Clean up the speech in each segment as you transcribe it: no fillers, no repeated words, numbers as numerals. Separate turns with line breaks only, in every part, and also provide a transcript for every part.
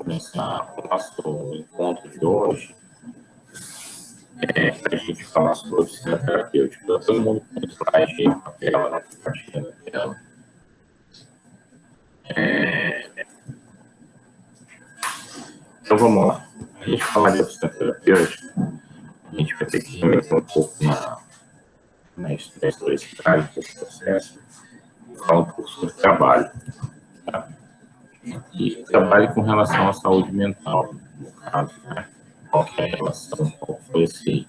começar o nosso encontro de hoje para a gente falar sobre oficina terapêutica. Então, todo mundo com o slide aí, papel, na compartilhando a tela. Então, vamos lá. A gente falar de oficina terapêutica, a gente vai ter que remeter um pouco na historicidade desse processo e falar um pouco sobre trabalho. Tá? E trabalho com relação à saúde mental, no caso, né? Qual que é a relação, qual foi esse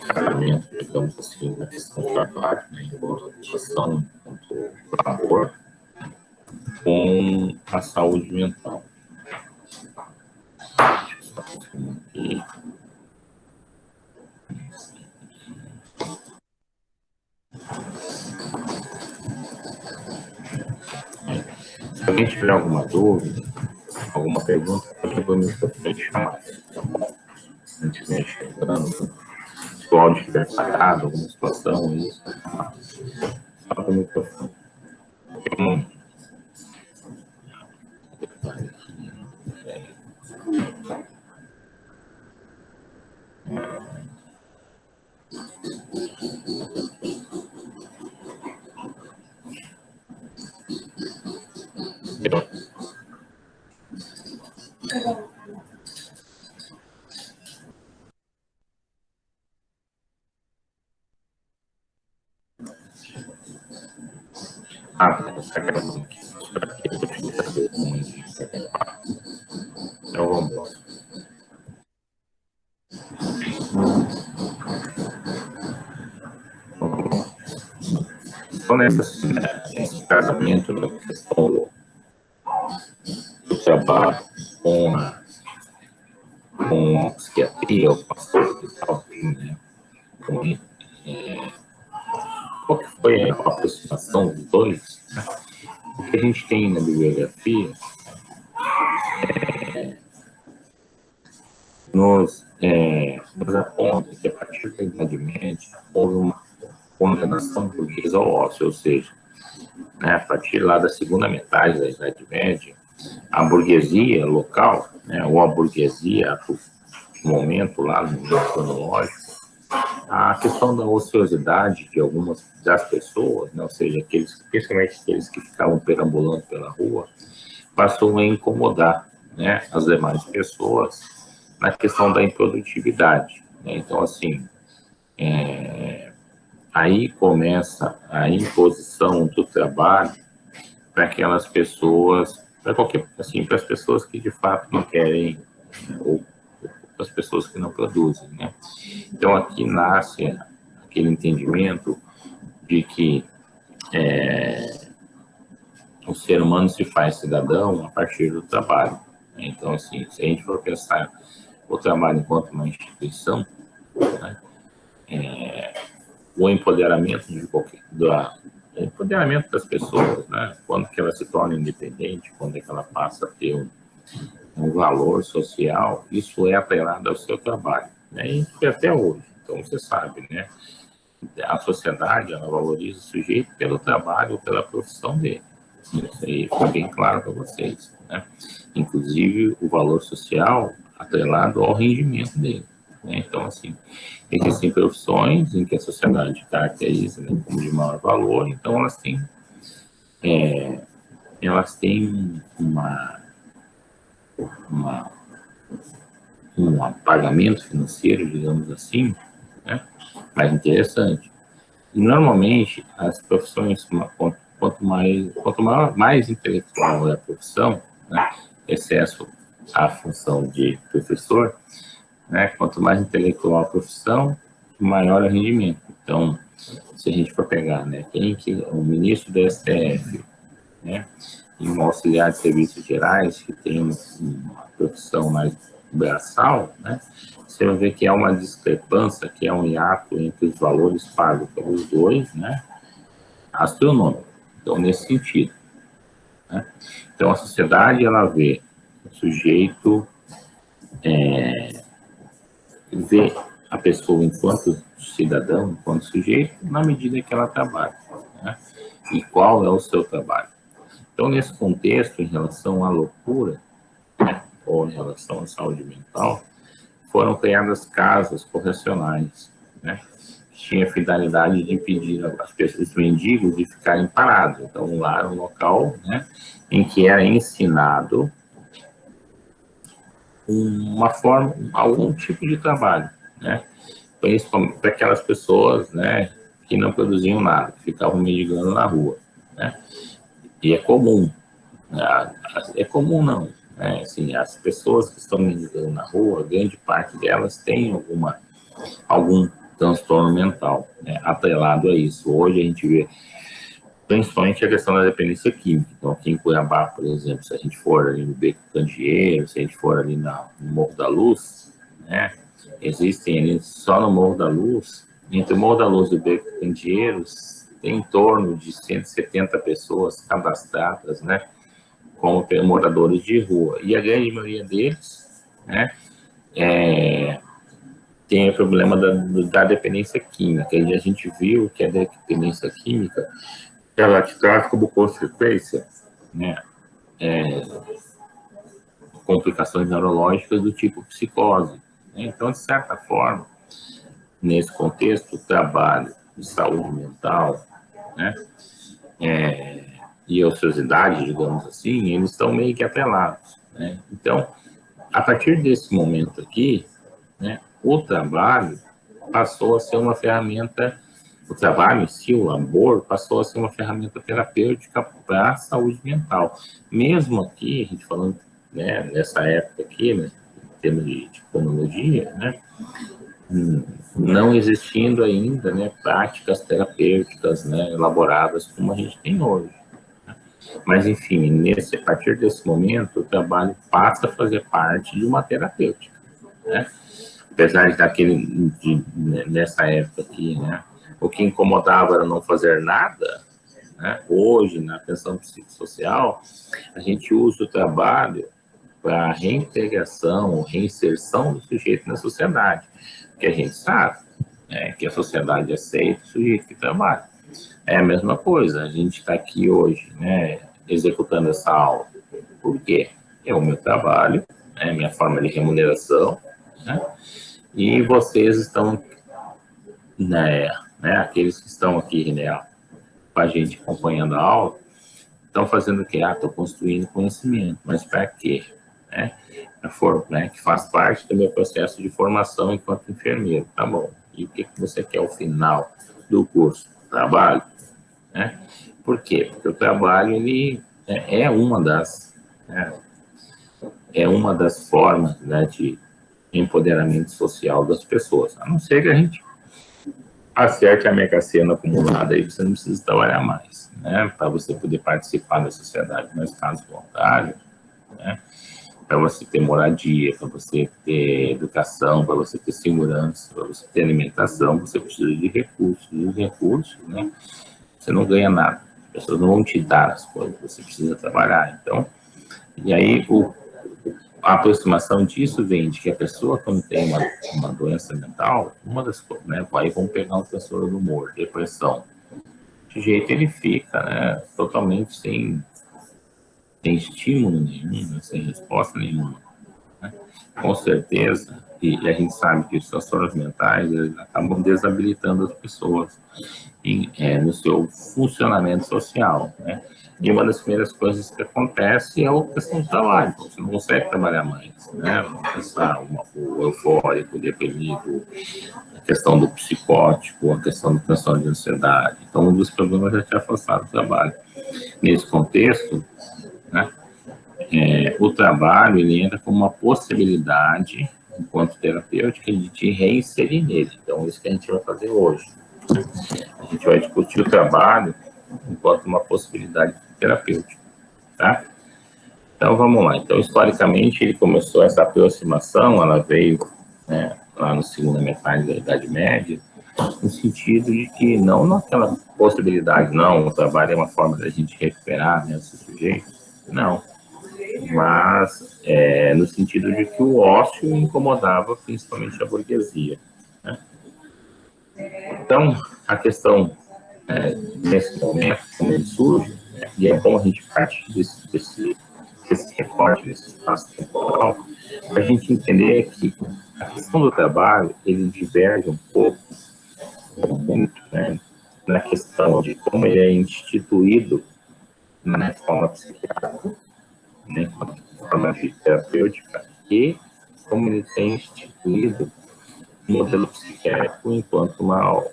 casamento, digamos assim, na questão do trabalho, né? Enquanto educação, enquanto labor, com a saúde mental. Deixa eu só confirmar aqui. Se alguém tiver alguma dúvida, alguma pergunta, pode ver no microfone chamar, tá bom? Se não estiver chegando, se o áudio estiver falhado, alguma situação, isso, fala no microfone. Está gravando aqui. Então, vamos lá. Então, nesse casamento da questão do trabalho com a psiquiatria, o pastor e tal, né? Qual que foi a aproximação dos dois? Né? O que a gente tem na bibliografia nos aponta que a partir da Idade Média houve uma condenação burguesa ao ócio, ou seja, né, a partir lá da segunda metade da Idade Média, a burguesia local, né, ou a burguesia no momento lá, no momento cronológico, a questão da ociosidade de algumas das pessoas, né, ou seja, principalmente aqueles que ficavam perambulando pela rua, passou a incomodar, né, as demais pessoas na questão da improdutividade. Né? Então, assim, aí começa a imposição do trabalho para aquelas pessoas, para qualquer, assim, para as pessoas que de fato não querem, ou para as pessoas que não produzem, né? Então, aqui nasce aquele entendimento de que o ser humano se faz cidadão a partir do trabalho. Né? Então, assim, se a gente for pensar o trabalho enquanto uma instituição, né? O empoderamento o empoderamento das pessoas, né? Quando que ela se torna independente, quando é que ela passa a ter um valor social, isso é atrelado ao seu trabalho, né? E até hoje, então você sabe, né? A sociedade, ela valoriza o sujeito pelo trabalho, pela profissão dele. Isso aí fica bem claro para vocês, né? Inclusive o valor social atrelado ao rendimento dele. Né? Então, assim, existem profissões em que a sociedade caracteriza, né, como de maior valor, então elas têm um pagamento financeiro, digamos assim, né, mais interessante. E, normalmente, as profissões, mais intelectual é a profissão, né, excesso à função de professor, né, quanto mais intelectual a profissão, maior o rendimento. Então, se a gente for pegar, né, o ministro do STF, né, e um auxiliar de serviços gerais que tem uma profissão mais braçal, né, você vai ver que há uma discrepância, que é um hiato entre os valores pagos pelos dois, né, astronômico. Então, nesse sentido, né, então a sociedade, ela vê o sujeito, vê a pessoa enquanto cidadão, enquanto sujeito, na medida que ela trabalha, né, e qual é o seu trabalho. Então, nesse contexto, em relação à loucura, né, ou em relação à saúde mental, foram criadas casas correcionais, né? Tinha a finalidade de impedir as pessoas, os mendigos, de ficarem parados. Então, lá era um local, né, em que era ensinado uma forma, algum tipo de trabalho, né? Principalmente para aquelas pessoas, né, que não produziam nada, que ficavam mendigando na rua, né? E é comum, né? É comum não, né? Assim, as pessoas que estão mendigando na rua, grande parte delas tem algum transtorno mental, né, atrelado a isso. Hoje a gente vê principalmente a questão da dependência química. Então, aqui em Cuiabá, por exemplo, se a gente for ali no Beco do Candeeiro, se a gente for ali no Morro da Luz, né, existem ali só no Morro da Luz, entre o Morro da Luz e o Beco do Candeeiro, tem em torno de 170 pessoas cadastradas, né, como moradores de rua. E a grande maioria deles, né, tem o problema da dependência química. E a gente viu que a dependência química ela te traz como consequência, né, complicações neurológicas do tipo psicose. Então, de certa forma, nesse contexto, o trabalho de saúde mental, né, e a ociosidade, digamos assim, eles estão meio que atrelados, né? Então, a partir desse momento aqui, né, o trabalho passou a ser uma ferramenta, o trabalho em si, o labor, passou a ser uma ferramenta terapêutica para a saúde mental. Mesmo aqui, a gente falando, né, nessa época aqui, né, em termos de cronologia, né, não existindo ainda, né, práticas terapêuticas, né, elaboradas como a gente tem hoje. Mas, enfim, a partir desse momento, o trabalho passa a fazer parte de uma terapêutica, né? Apesar nessa época aqui, né, o que incomodava era não fazer nada, né? Hoje, na atenção psicossocial, a gente usa o trabalho para a reintegração, reinserção do sujeito na sociedade, porque a gente sabe, né, que a sociedade aceita o sujeito que trabalha. É a mesma coisa, a gente está aqui hoje, né, executando essa aula. Por quê? É o meu trabalho, é a minha forma de remuneração, né? E vocês estão, né, aqueles que estão aqui, né, com a gente acompanhando a aula, estão fazendo o quê? Estou construindo conhecimento, mas para quê? Né? Né, que faz parte do meu processo de formação enquanto enfermeiro, tá bom. E o que você quer ao final do curso? Trabalho, né? Por quê? Porque o trabalho, ele é uma das, né, é uma das formas, né, de empoderamento social das pessoas, a não ser que a gente acerte a Mega Sena acumulada aí, você não precisa trabalhar mais, né, para você poder participar da sociedade, mas caso contrário, né, para você ter moradia, para você ter educação, para você ter segurança, para você ter alimentação, você precisa de recursos, e os recursos, né, você não ganha nada, as pessoas não vão te dar as coisas, você precisa trabalhar, então, e aí a aproximação disso vem de que a pessoa, quando tem uma doença mental, uma das coisas, né, aí vamos pegar um transtorno do humor, depressão, de jeito ele fica, né, totalmente sem estímulo nenhum, né, sem resposta nenhuma, né? Com certeza, e a gente sabe que os transtornos mentais eles acabam desabilitando as pessoas no seu funcionamento social, né? E uma das primeiras coisas que acontece é a questão do trabalho, você não consegue trabalhar mais, né? O eufórico, o deprimido, a questão do psicótico, a questão do transtorno de ansiedade. Então, um dos problemas é te afastar do trabalho. Nesse contexto, né, o trabalho ele entra como uma possibilidade, enquanto terapêutica, de te reinserir nele. Então, isso que a gente vai fazer hoje. A gente vai discutir o trabalho enquanto uma possibilidade terapêutica, tá? Então, vamos lá. Então, historicamente, ele começou essa aproximação, ela veio, né, lá na segunda metade da Idade Média, no sentido de que não naquela possibilidade, não, o trabalho é uma forma da gente recuperar, né, esse sujeito, não. Mas no sentido de que o ócio incomodava principalmente a burguesia, né? Então, a questão, nesse momento, como ele surge, né, e é bom a gente partir desse forte nesse espaço temporal, para a gente entender que a questão do trabalho, ele diverge um pouco, muito, né, na questão de como ele é instituído na forma psiquiátrica, né, forma de terapêutica, e como ele tem instituído o modelo psiquiátrico enquanto uma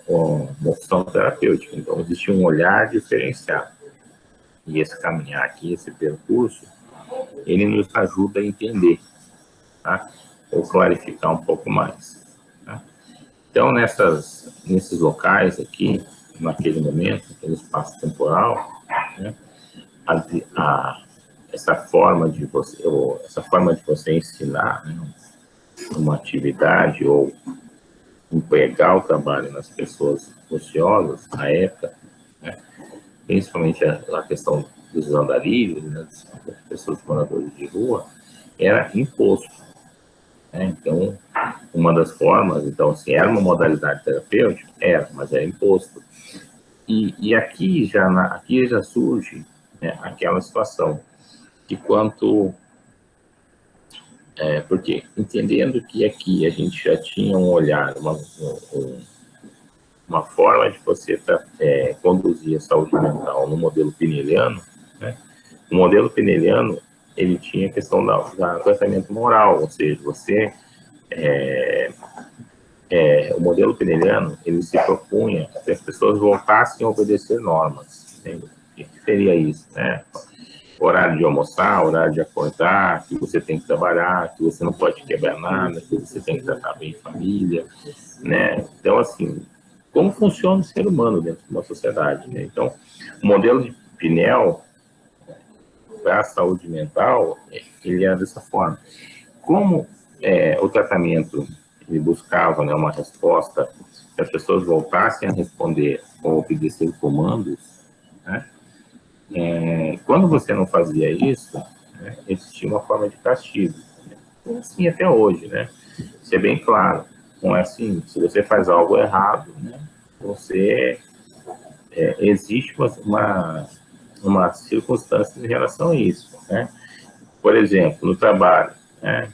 opção terapêutica. Então, existe um olhar diferenciado. E esse caminhar aqui, esse percurso, ele nos ajuda a entender, tá? Ou clarificar um pouco mais. Tá? Então, nesses locais aqui, naquele momento, naquele espaço temporal, né, essa forma de você ensinar, né, uma atividade ou empregar o trabalho nas pessoas ociosas, na época, né, principalmente a questão dos andarilhos, né, das pessoas moradoras de rua, era imposto. Né? Então, uma das formas, então, se era uma modalidade terapêutica, mas era imposto. E aqui já surge, né, aquela situação de porque entendendo que aqui a gente já tinha um olhar, uma forma de você conduzir a saúde mental no modelo pineliano, né? O modelo pineliano, ele tinha a questão do tratamento moral, ou seja, o modelo pineliano, ele se propunha que as pessoas voltassem a obedecer normas. Né? O que seria isso? Né? Horário de almoçar, horário de acordar, que você tem que trabalhar, que você não pode quebrar nada, que você tem que tratar bem família, né? Então, assim, como funciona o ser humano dentro de uma sociedade, né? Então, o modelo de Pinel para a saúde mental, ele é dessa forma. Como o tratamento ele buscava, né, uma resposta que as pessoas voltassem a responder ou obedecer comandos, né? Quando você não fazia isso, né, existia uma forma de castigo. Né? Assim até hoje, né? Isso é bem claro. Não é assim, se você faz algo errado, né, existe uma circunstância em relação a isso. Né? Por exemplo, no trabalho, né,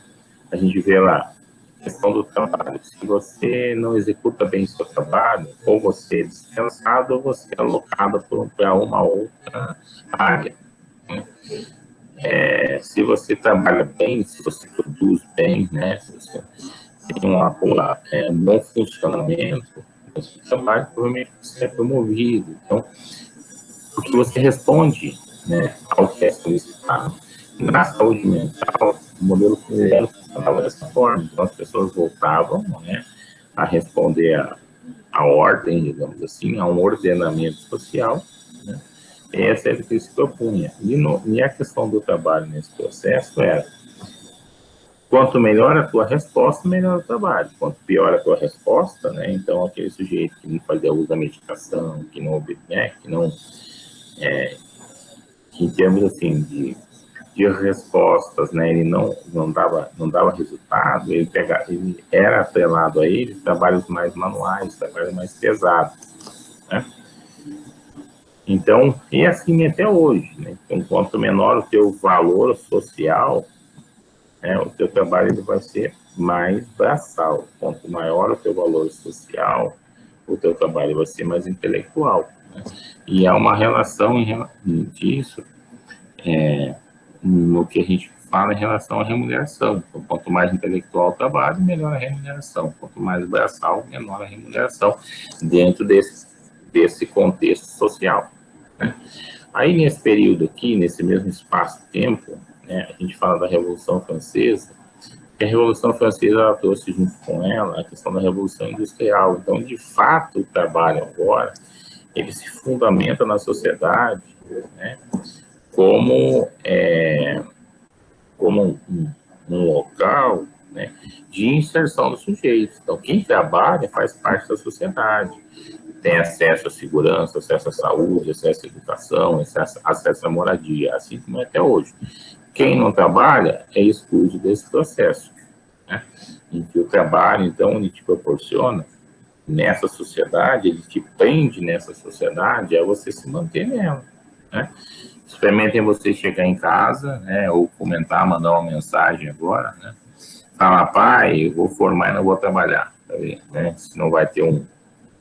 a gente vê lá a questão do trabalho. Se você não executa bem o seu trabalho, ou você é dispensado, ou você é alocado para uma outra área. Se você trabalha bem, se você produz bem, né, se você tem um bom funcionamento, o seu trabalho provavelmente você é promovido. Então, porque você responde, né, ao que é solicitado. Na saúde mental, o modelo financeiro funcionava dessa forma. Então, as pessoas voltavam, né, a responder a ordem, digamos assim, a um ordenamento social, né? Essa é a que se propunha. E a questão do trabalho nesse processo era: quanto melhor a tua resposta, melhor o trabalho. Quanto pior a tua resposta, né? Então, aquele sujeito que não fazia uso da medicação, que em termos assim de respostas, né? Ele não dava resultado. Ele era atrelado a ele trabalhos mais manuais, trabalhos mais pesados, né? Então, e assim até hoje, né? Então, quanto menor o teu valor social, né, o teu trabalho ele vai ser mais braçal. Quanto maior o teu valor social, o teu trabalho vai ser mais intelectual. Né? E há uma relação disso no que a gente fala em relação à remuneração. Então, quanto mais intelectual o trabalho, melhor a remuneração. Quanto mais braçal, menor a remuneração dentro desse contexto social. Né? Aí, nesse período aqui, nesse mesmo espaço-tempo, né, a gente fala da Revolução Francesa, que a Revolução Francesa ela trouxe junto com ela a questão da Revolução Industrial. Então, de fato, o trabalho agora, ele se fundamenta na sociedade, né, como um local, né, de inserção do sujeito. Então, quem trabalha faz parte da sociedade, tem acesso à segurança, acesso à saúde, acesso à educação, acesso à moradia, assim como é até hoje. Quem não trabalha é excluído desse processo, né? Em que o trabalho, então, ele te proporciona nessa sociedade, ele te prende nessa sociedade a você se manter nela, né? Experimentem você chegar em casa, né, ou comentar, mandar uma mensagem agora, né? Falar, pai, eu vou formar e não vou trabalhar, né? Se não vai ter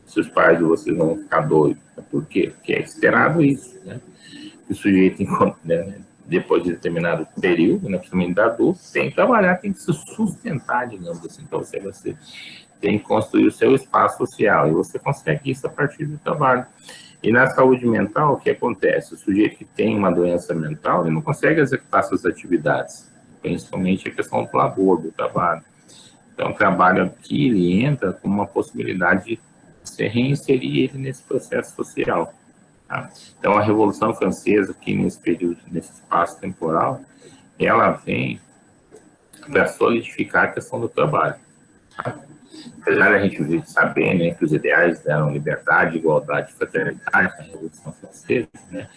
se os pais de vocês não vão ficar doidos. Por quê? Porque é esperado isso, né? O sujeito, né, depois de determinado período, né, principalmente da adulto, tem que trabalhar, tem que se sustentar, digamos assim. Então, você tem que construir o seu espaço social, e você consegue isso a partir do trabalho. E na saúde mental, o que acontece? O sujeito que tem uma doença mental, ele não consegue executar suas atividades, principalmente a questão do labor, do trabalho. Então, o trabalho aqui, ele entra com uma possibilidade de você reinserir ele nesse processo social. Tá? Então, a Revolução Francesa, aqui nesse período, nesse espaço temporal, ela vem para solidificar a questão do trabalho. Tá? Apesar da gente saber, né, que os ideais eram liberdade, igualdade e fraternidade na Revolução Francesa, né,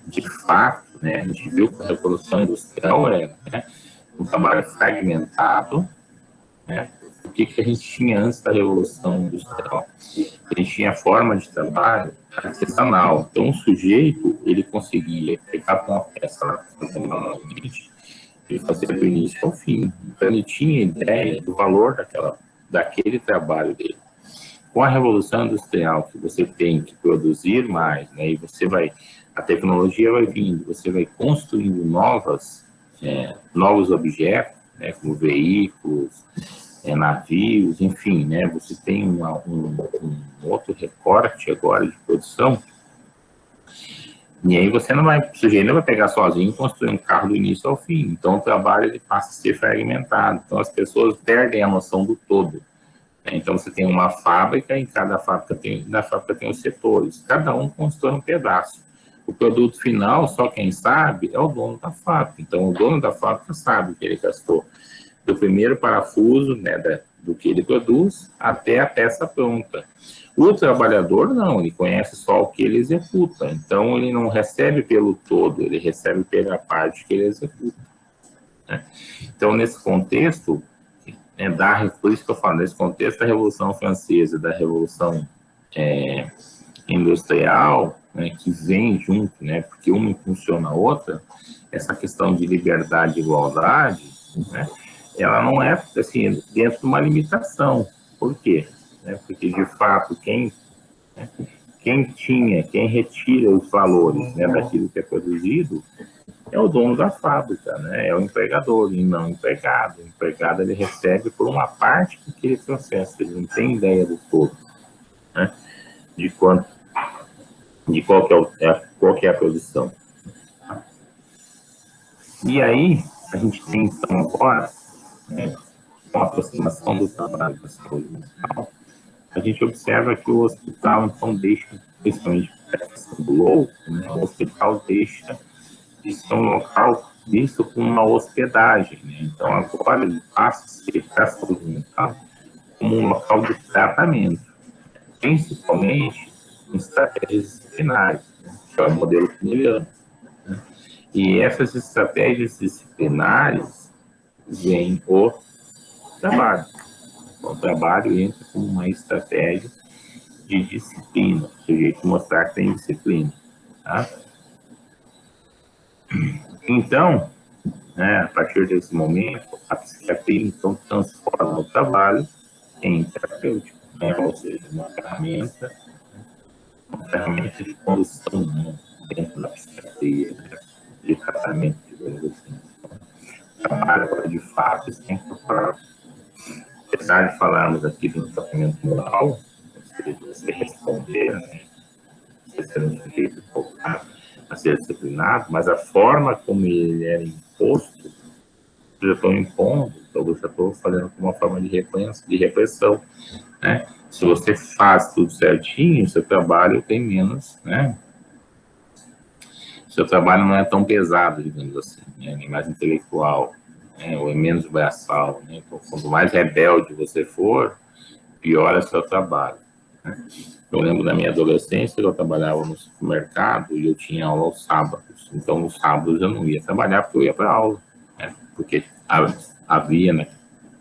de fato, né, a gente viu que a Revolução Industrial era, né, um trabalho fragmentado, né. O que a gente tinha antes da Revolução Industrial? A gente tinha forma de trabalho artesanal. Então, o sujeito, ele conseguia pegar uma peça manualmente e fazer do início ao fim. Então, ele tinha ideia do valor daquele trabalho dele. Com a Revolução Industrial, que você tem que produzir mais, né, e a tecnologia vai vindo, você vai construindo novos objetos, né, como veículos, navios, enfim, né, você tem um outro recorte agora de produção, e aí o sujeito não vai pegar sozinho e construir um carro do início ao fim. Então, o trabalho ele passa a ser fragmentado. Então, as pessoas perdem a noção do todo. Então, você tem uma fábrica, e cada fábrica tem os setores. Cada um constrói um pedaço. O produto final, só quem sabe, é o dono da fábrica. Então, o dono da fábrica sabe o que ele gastou. Do primeiro parafuso, né, do que ele produz, até a peça pronta. O trabalhador, não, ele conhece só o que ele executa. Então, ele não recebe pelo todo, ele recebe pela parte que ele executa. Né? Então, nesse contexto, por isso que eu falo, nesse contexto da Revolução Francesa, da Revolução Industrial, né, que vem junto, né, porque uma impulsiona a outra, essa questão de liberdade e igualdade, né, ela não é, assim, dentro de uma limitação. Por quê? Porque, de fato, quem retira os valores, né, daquilo que é produzido é o dono da fábrica, né, é o empregador, e não o empregado. O empregado, ele recebe por uma parte daquele processo, ele não tem ideia do todo, né, de qual que é a produção. E aí, a gente tem, então, agora, né, uma aproximação do trabalho da saúde mental, a gente observa que o hospital, então, deixa, principalmente a questão do louco, né, o hospital deixa de ser um local visto como uma hospedagem. Né? Então, agora ele passa a ser, para a saúde mental, como um local de tratamento, principalmente em estratégias disciplinares, né? Que é o modelo pineliano. Né? E essas estratégias disciplinares vêm o trabalho. O trabalho entra como uma estratégia de disciplina, o sujeito mostrar que tem disciplina. Tá? Então, né, a partir desse momento, a psiquiatria então transforma o trabalho em terapêutico, né, ou seja, uma ferramenta de condução, né, dentro da psiquiatria, né, de tratamento, digamos assim. O trabalho agora, de fato, está incorporado. Apesar de falarmos aqui do tratamento moral, ou seja, você responder, né, você ser um sujeito focado a ser disciplinado, mas a forma como ele era imposto, eu já estou impondo, então eu já estou fazendo como uma forma de repressão, né? Se você faz tudo certinho, seu trabalho tem menos, né? Seu trabalho não é tão pesado, digamos assim, né? Nem mais intelectual, né? Ou é menos braçal, né? Então, quanto mais rebelde você for, pior é seu trabalho, né? Eu lembro da minha adolescência, eu trabalhava no supermercado e eu tinha aula aos sábados. Então, nos sábados eu não ia trabalhar porque eu ia para aula, né? Porque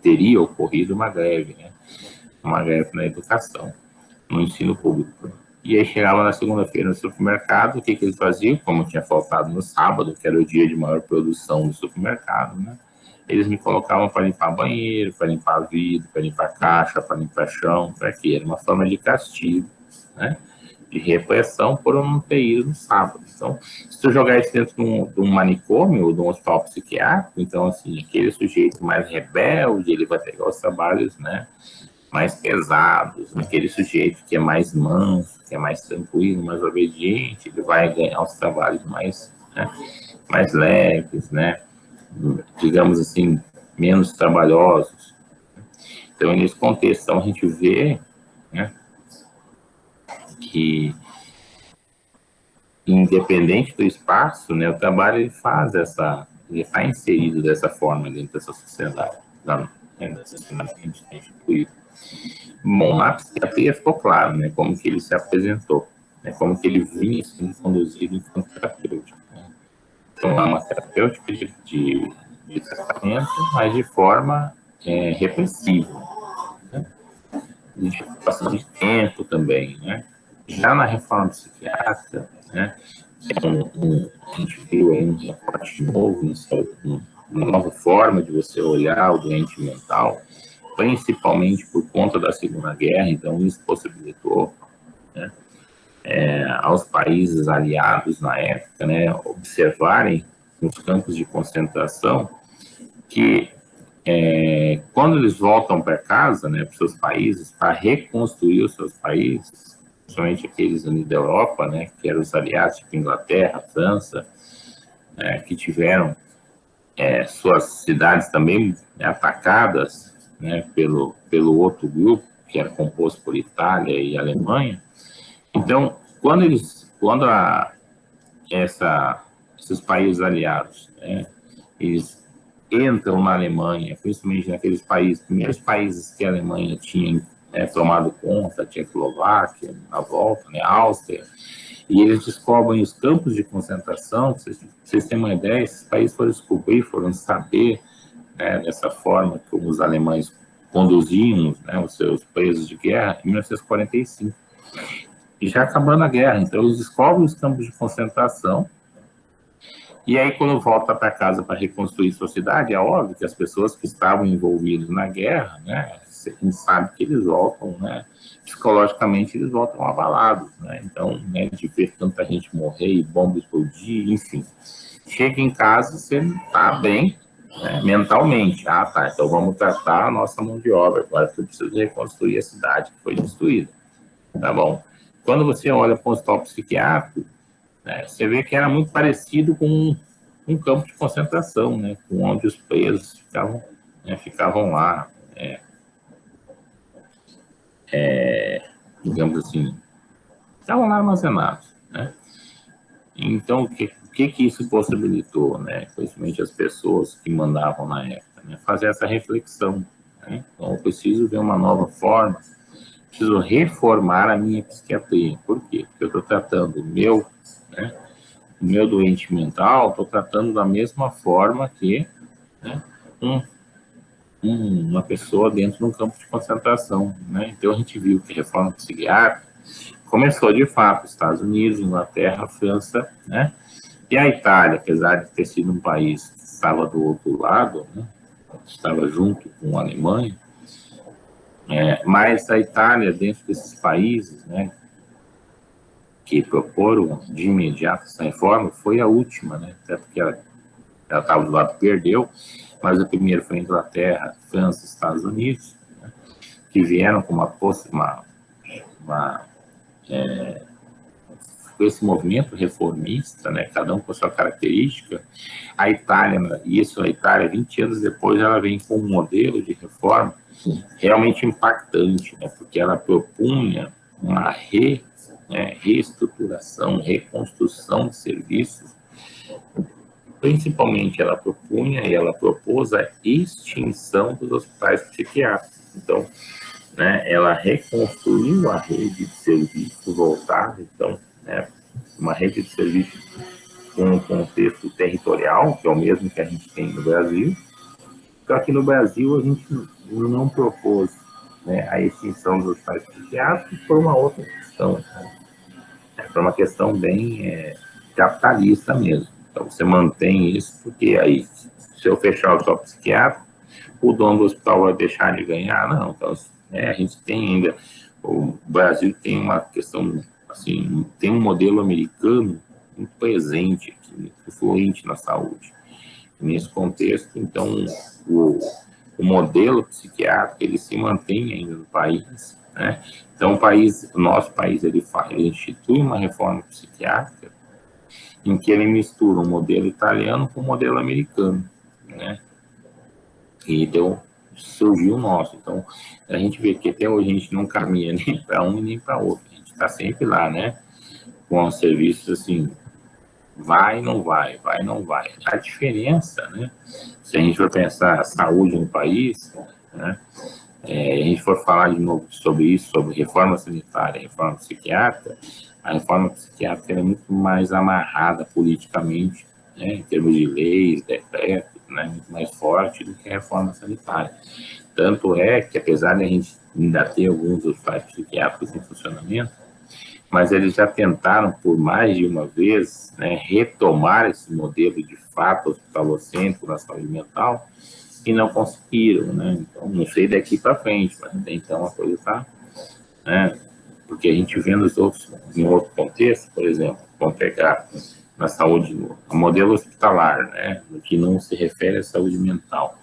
teria ocorrido uma greve, né? Uma greve na educação, no ensino público. E aí chegava na segunda-feira no supermercado, o que eles faziam? Como tinha faltado no sábado, que era o dia de maior produção do supermercado, né? Eles me colocavam para limpar banheiro, para limpar vidro, para limpar caixa, para limpar chão, para quê? Era uma forma de castigo, né? De repressão por eu não ter ido no sábado. Então, se tu jogar isso dentro de um manicômio ou de um hospital psiquiátrico, então, assim, aquele sujeito mais rebelde, ele vai pegar os trabalhos, né, mais pesados, aquele sujeito que é mais manso, que é mais tranquilo, mais obediente, ele vai ganhar os trabalhos mais, né, mais leves, né, digamos assim, menos trabalhosos. Então, nesse contexto, então, a gente vê, né, que independente do espaço, né, o trabalho ele faz ele está inserido dessa forma dentro dessa sociedade, dessa sociedade que a gente tem instituído. Bom, na psiquiatria ficou claro, né, como que ele se apresentou, né, como que ele vinha sendo conduzido enquanto terapêutico. Né? Então, é uma terapêutica de tratamento, mas de forma repressiva, né? De bastante tempo também, né? Já na reforma psiquiátrica, né, a gente viu aí um recorte novo, uma nova forma de você olhar o doente mental, principalmente por conta da Segunda Guerra, então isso possibilitou, né, aos países aliados na época, né, observarem nos campos de concentração que quando eles voltam para casa, né, para seus países, para reconstruir os seus países, principalmente aqueles ali da Europa, né, que eram os aliados, tipo Inglaterra, França, que tiveram suas cidades também, né, atacadas, né, pelo outro grupo, que era composto por Itália e Alemanha. Então, quando esses países aliados, né, eles entram na Alemanha, principalmente naqueles países, primeiros países que a Alemanha tinha tomado conta, Tchecoslováquia, na volta, né, Áustria, e eles descobrem os campos de concentração. Para vocês terem uma ideia, esses países foram descobrir, foram saber, né, dessa forma como os alemães conduziam, né, os seus presos de guerra em 1945. E já acabando a guerra, então eles descobrem os campos de concentração. E aí, quando volta para casa para reconstruir sua cidade, é óbvio que as pessoas que estavam envolvidas na guerra, né, a gente sabe que eles voltam, né, psicologicamente eles voltam abalados, né, então, né, de ver tanta gente morrer e bomba explodir, enfim. Chega em casa, você está bem, né, mentalmente. Ah, tá, então vamos tratar a nossa mão de obra, agora que eu preciso reconstruir a cidade que foi destruída. Tá bom. Quando você olha para o hospital psiquiátrico, né, você vê que era muito parecido com um campo de concentração, né, com onde os presos ficavam, né, ficavam lá, digamos assim, estavam lá armazenados, né? Então, o que isso possibilitou, né? Principalmente as pessoas que mandavam na época, né? Fazer essa reflexão, né? Então, eu preciso ver uma nova forma, preciso reformar a minha psiquiatria. Por quê? Porque eu estou tratando né, o meu doente mental, estou tratando da mesma forma que, né, uma pessoa dentro de um campo de concentração, né? Então, a gente viu que a reforma psiquiátrica começou, de fato, Estados Unidos, Inglaterra, França, né? E a Itália, apesar de ter sido um país que estava do outro lado, né, estava junto com a Alemanha, mas a Itália, dentro desses países, né, que proporam de imediato essa reforma, foi a última, né, até porque ela estava do lado que perdeu, mas o primeiro foi a Inglaterra, França, Estados Unidos, né, que vieram com com esse movimento reformista, né, cada um com a sua característica. A Itália, a Itália, 20 anos depois, ela vem com um modelo de reforma realmente impactante, né, porque ela propunha uma reestruturação, reconstrução de serviços. Principalmente, ela propunha e ela propôs a extinção dos hospitais psiquiátricos. Então, né, ela reconstruiu a rede de serviços voltada, então, né, uma rede de serviços com um contexto territorial, que é o mesmo que a gente tem no Brasil. Só que no Brasil a gente não propôs, né, a extinção dos hospitais psiquiátricos por uma outra questão. Né? Por uma questão bem capitalista mesmo. Então, você mantém isso, porque aí, se eu fechar o hospital psiquiátrico, o dono do hospital vai deixar de ganhar? Não. Então, a gente tem ainda, o Brasil tem uma questão, assim, tem um modelo americano muito presente aqui, muito influente na saúde. E nesse contexto, então, o modelo psiquiátrico, ele se mantém ainda no país, né? Então, o nosso país, ele institui uma reforma psiquiátrica em que ele mistura um modelo italiano com um modelo americano, né? E surgiu o nosso. Então, a gente vê que até hoje a gente não caminha nem para um nem para outro. A gente está sempre lá, né? Com os serviços assim, vai, não vai, vai, não vai. A diferença, né? Se a gente for pensar a saúde no país, né? A gente for falar de novo sobre isso, sobre reforma sanitária, reforma psiquiátrica, a reforma psiquiátrica é muito mais amarrada politicamente, né, em termos de leis, decretos, né, muito mais forte do que a reforma sanitária. Tanto é que, apesar de a gente ainda ter alguns hospitais psiquiátricos em funcionamento, mas eles já tentaram, por mais de uma vez, né, retomar esse modelo de fato hospitalocêntrico na saúde mental, e não conseguiram, né? Então, não sei daqui para frente, mas então a coisa está, né? Porque a gente vê nos outros, em outro contexto, por exemplo, vamos pegar na saúde, no modelo hospitalar, né? No que não se refere à saúde mental.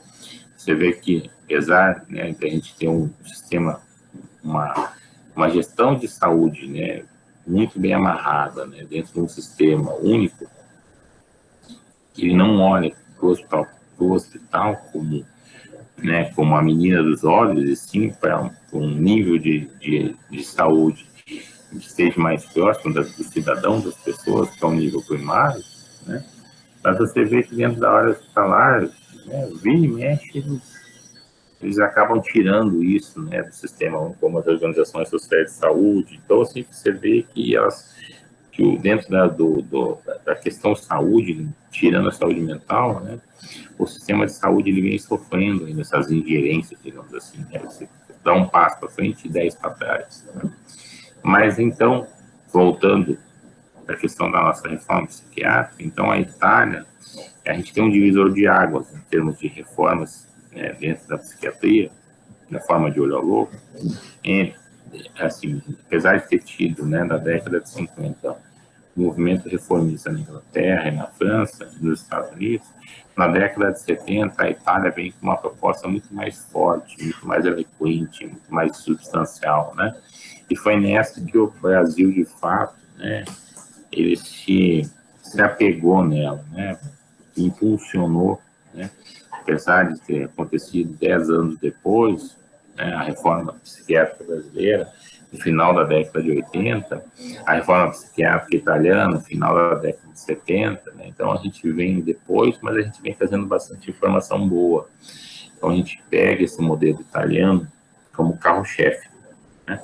Você vê que, apesar, né, de a gente ter um sistema, uma gestão de saúde, né, muito bem amarrada, né, dentro de um sistema único, que ele não olha para o hospital como, né, como a menina dos olhos, e sim para um nível de saúde que esteja mais próximo do cidadão, das pessoas, que é um nível primário, né? Mas você vê que dentro da área hospitalar, né, vira e mexe, eles acabam tirando isso, né, do sistema, como as organizações sociais de saúde. Então, assim, você vê que dentro da questão saúde, tirando a saúde mental, né, o sistema de saúde ele vem sofrendo ainda essas ingerências, digamos assim, né? Você dá um passo para frente e 10 para trás. Né? Mas então, voltando à questão da nossa reforma psiquiátrica, então a Itália, a gente tem um divisor de águas em termos de reformas, né, dentro da psiquiatria, na forma de olho ao lobo, assim, apesar de ter tido, né, na década de 50, o movimento reformista na Inglaterra e na França e nos Estados Unidos, na década de 70, a Itália vem com uma proposta muito mais forte, muito mais eloquente, muito mais substancial, né? E foi nessa que o Brasil, de fato, né, ele se apegou nela, né? Impulsionou, né? Apesar de ter acontecido 10 anos depois, né, a reforma psiquiátrica brasileira, no final da década de 80, a reforma psiquiátrica italiana, no final da década de 70, né? Então a gente vem depois, mas a gente vem fazendo bastante informação boa. Então a gente pega esse modelo italiano como carro-chefe, né?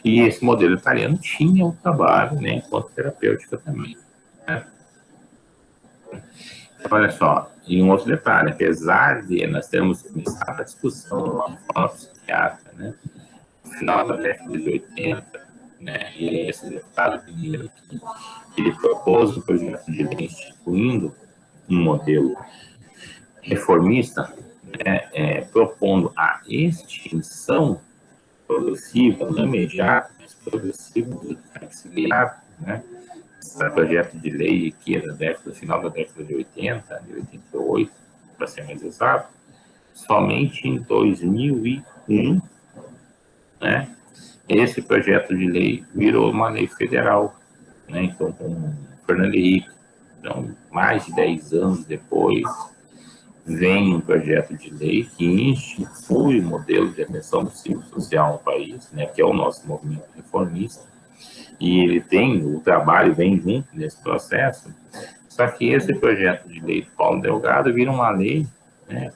E esse modelo italiano tinha o trabalho, né, enquanto terapêutica também, né? Olha só, e um outro detalhe, apesar de nós termos começado a discussão da reforma psiquiátrica, né, no final da década de 80, né, e esse deputado mineiro aqui, ele propôs um projeto de lei instituindo um modelo reformista, né, propondo a extinção progressiva, não imediata, mas progressiva do psiquiátrico, né, esse projeto de lei que é final da década de 80, de 88, para ser mais exato, somente em 2001, né, esse projeto de lei virou uma lei federal, né, então com Fernando Henrique. Então, mais de 10 anos depois, vem um projeto de lei que institui o modelo de atenção psicossocial no país, né, que é o nosso movimento reformista, e ele tem, o trabalho vem junto nesse processo, só que esse projeto de lei do Paulo Delgado vira uma lei, né,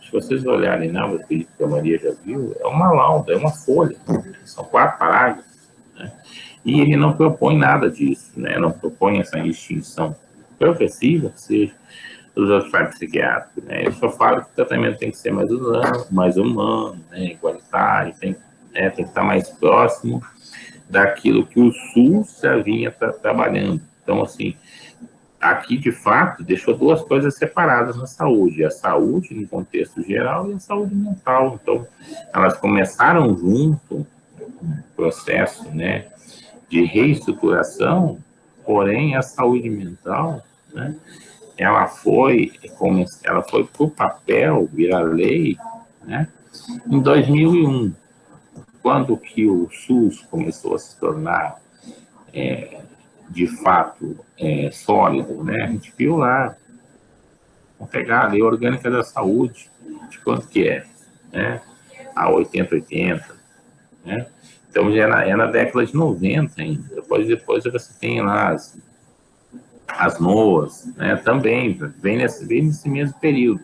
se vocês olharem na obra que a Maria já viu, é uma lauda, é uma folha, né, são 4 parágrafos, né, e ele não propõe nada disso, né, não propõe essa extinção progressiva, que seja, dos hospitais psiquiátricos, né, ele só fala que o tratamento tem que ser mais humano, né, igualitário, tem que estar mais próximo daquilo que o SUS já vinha trabalhando. Então, assim, aqui, de fato, deixou duas coisas separadas na saúde. A saúde, no contexto geral, e a saúde mental. Então, elas começaram junto, um processo, né, de reestruturação, porém, a saúde mental, né, ela foi para o papel, virar lei, né, em 2001, quando que o SUS começou a se tornar de fato sólido, né? A gente viu lá, vamos pegar a Lei Orgânica da Saúde, de quanto que é, né? A 80, né? Então já é na década de 90 ainda. Depois você tem lá as NOAs, né? Também vem nesse mesmo período.